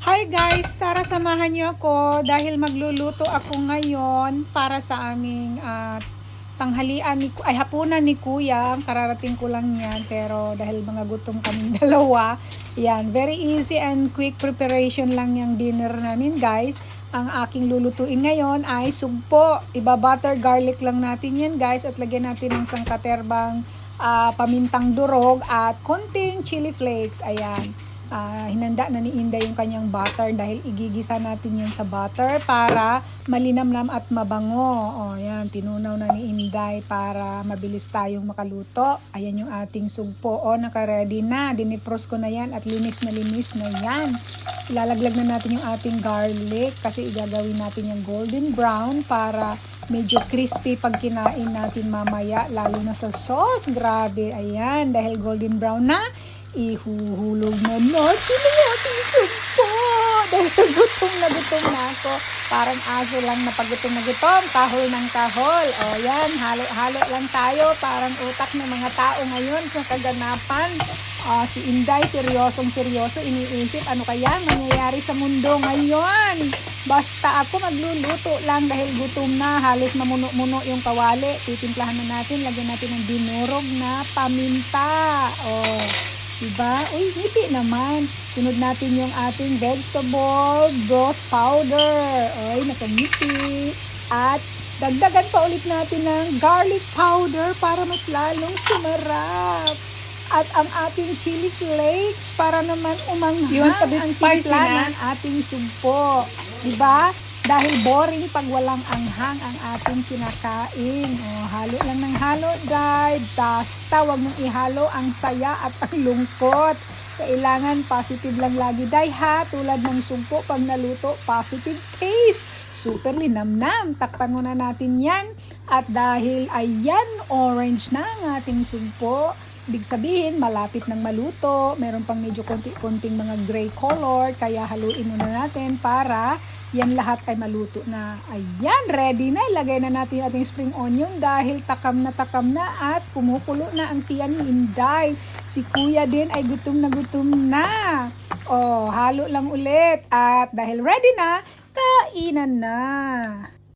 Hi guys! Tara samahan niyo ako dahil magluluto ako ngayon para sa aming tanghalian hapunan ni Kuya. Kararating ko lang yan pero dahil mga gutom kaming dalawa, yan, very easy and quick preparation lang yung dinner namin guys. Ang aking lulutuin ngayon ay sugpo. Iba-butter garlic lang natin yan guys at lagyan natin ng sangkaterbang pamintang durog at konting chili flakes. Ayan. Hinanda na ni Inday yung kanyang butter dahil igigisa natin yan sa butter para malinamnam at mabango. O, yan, tinunaw na ni Inday para mabilis tayong makaluto. Ayan yung ating sugpo. O, naka-ready na. Dinifrost ko na yan at linis na yan. Ilalaglag na natin yung ating garlic kasi igagawin natin yung golden brown para medyo crispy pag kinain natin mamaya, lalo na sa sauce. Grabe, ayan, dahil golden brown na, ihuhulog na natin ang ating sugpo. Dahil gutom na ako. Parang aso lang na pagutom na gutom. Kahol ng kahol. O yan, halo-halo lang tayo. Parang utak ng mga tao ngayon sa kaganapan. Si Inday, seryoso. Iniisip, ano kaya mangyayari sa mundo ngayon? Basta ako magluluto lang dahil gutom na. Halos mamuno-muno yung kawali. Titimplahan na natin. Lagyan natin ng dinurog na paminta. O, diba? Uy, ngiti naman. Sunod natin yung ating vegetable broth powder. Uy, nakangiti. At dagdagan pa ulit natin ng garlic powder para mas lalong sumarap. At ang ating chili flakes para naman umanghang ang timpla ng ating sugpo. Diba? Dahil boring pag walang anghang ang ating kinakain. O, halo lang ng halo, guys. Basta wag mong ihalo ang saya at ang lungkot. Kailangan positive lang lagi, dahil ha. Tulad ng sugpo, pag naluto, positive taste. Super linamnam. Takpan muna natin yan. At dahil ayan, orange na ang ating sugpo, ibig sabihin, malapit ng maluto. Meron pang medyo konting mga gray color. Kaya haluin muna natin para yan lahat ay maluto na. Ayan, ready na. Ilagay na natin yung ating spring onion dahil takam na at kumukulo na ang tiyan ni Inday. Si Kuya din ay gutom na. O, halo lang ulit. At dahil ready na, kainan na.